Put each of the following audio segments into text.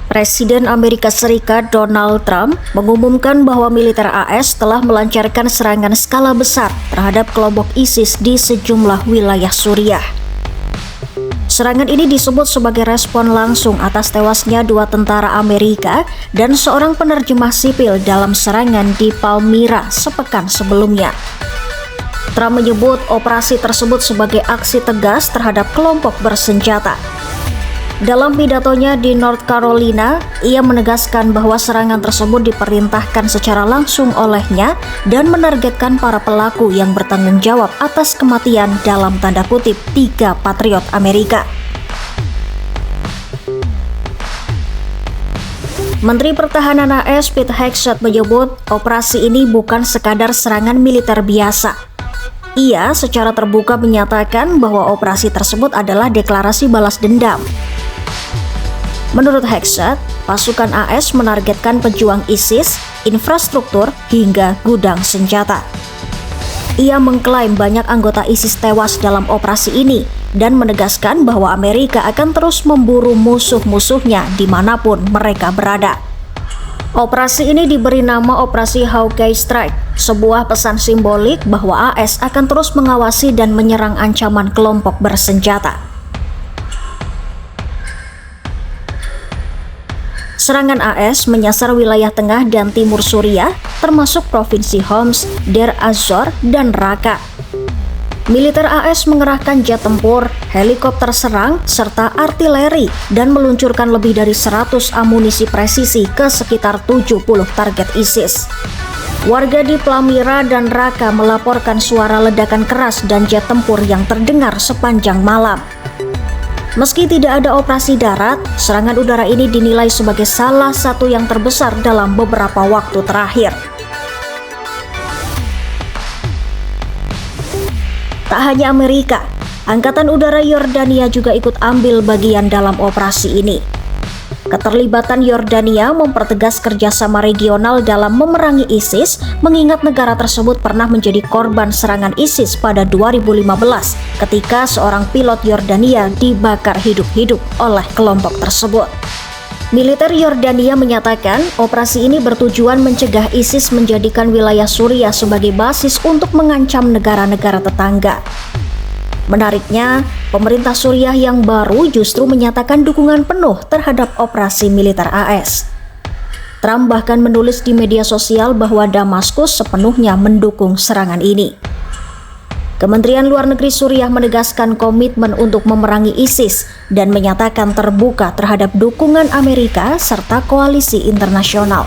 Presiden Amerika Serikat Donald Trump mengumumkan bahwa militer AS telah melancarkan serangan skala besar terhadap kelompok ISIS di sejumlah wilayah Suriah. Serangan ini disebut sebagai respon langsung atas tewasnya 2 tentara Amerika dan seorang penerjemah sipil dalam serangan di Palmyra sepekan sebelumnya. Trump menyebut operasi tersebut sebagai aksi tegas terhadap kelompok bersenjata. Dalam pidatonya di North Carolina, ia menegaskan bahwa serangan tersebut diperintahkan secara langsung olehnya dan menargetkan para pelaku yang bertanggung jawab atas kematian dalam tanda kutip 3 patriot Amerika. Menteri Pertahanan AS Pete Hegseth menyebut operasi ini bukan sekadar serangan militer biasa. Ia secara terbuka menyatakan bahwa operasi tersebut adalah deklarasi balas dendam. Menurut Hegseth, pasukan AS menargetkan pejuang ISIS, infrastruktur, hingga gudang senjata. Ia mengklaim banyak anggota ISIS tewas dalam operasi ini dan menegaskan bahwa Amerika akan terus memburu musuh-musuhnya dimanapun mereka berada. Operasi ini diberi nama Operasi Hawkeye Strike, sebuah pesan simbolik bahwa AS akan terus mengawasi dan menyerang ancaman kelompok bersenjata. Serangan AS menyasar wilayah tengah dan timur Suriah, termasuk provinsi Homs, Deir az-Zor, dan Raqqa. Militer AS mengerahkan jet tempur, helikopter serang, serta artileri dan meluncurkan lebih dari 100 amunisi presisi ke sekitar 70 target ISIS. Warga di Palmyra dan Raqqa melaporkan suara ledakan keras dan jet tempur yang terdengar sepanjang malam. Meski tidak ada operasi darat, serangan udara ini dinilai sebagai salah satu yang terbesar dalam beberapa waktu terakhir. Tak hanya Amerika, Angkatan Udara Yordania juga ikut ambil bagian dalam operasi ini. Keterlibatan Yordania mempertegas kerjasama regional dalam memerangi ISIS, mengingat negara tersebut pernah menjadi korban serangan ISIS pada 2015 ketika seorang pilot Yordania dibakar hidup-hidup oleh kelompok tersebut. Militer Yordania menyatakan operasi ini bertujuan mencegah ISIS menjadikan wilayah Suriah sebagai basis untuk mengancam negara-negara tetangga. Menariknya, pemerintah Suriah yang baru justru menyatakan dukungan penuh terhadap operasi militer AS. Trump bahkan menulis di media sosial bahwa Damaskus sepenuhnya mendukung serangan ini. Kementerian Luar Negeri Suriah menegaskan komitmen untuk memerangi ISIS dan menyatakan terbuka terhadap dukungan Amerika serta koalisi internasional.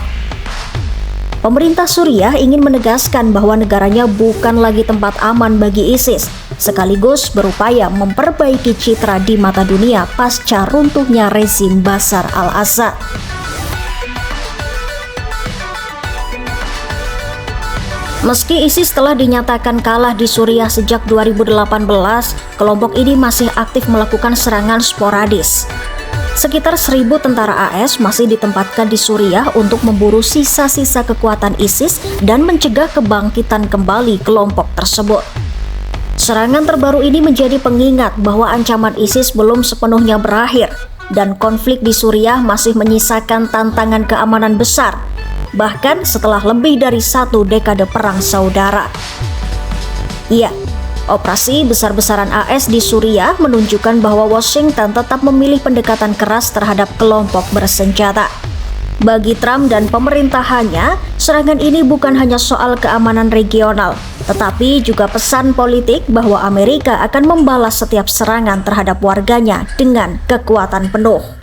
Pemerintah Suriah ingin menegaskan bahwa negaranya bukan lagi tempat aman bagi ISIS, sekaligus berupaya memperbaiki citra di mata dunia pasca runtuhnya rezim Bashar al-Assad. Meski ISIS telah dinyatakan kalah di Suriah sejak 2018, kelompok ini masih aktif melakukan serangan sporadis. Sekitar 1.000 tentara AS masih ditempatkan di Suriah untuk memburu sisa-sisa kekuatan ISIS dan mencegah kebangkitan kembali kelompok tersebut. Serangan terbaru ini menjadi pengingat bahwa ancaman ISIS belum sepenuhnya berakhir dan konflik di Suriah masih menyisakan tantangan keamanan besar, bahkan setelah lebih dari 1 dekade perang saudara. Iya, operasi besar-besaran AS di Suriah menunjukkan bahwa Washington tetap memilih pendekatan keras terhadap kelompok bersenjata. Bagi Trump dan pemerintahannya, serangan ini bukan hanya soal keamanan regional, tetapi juga pesan politik bahwa Amerika akan membalas setiap serangan terhadap warganya dengan kekuatan penuh.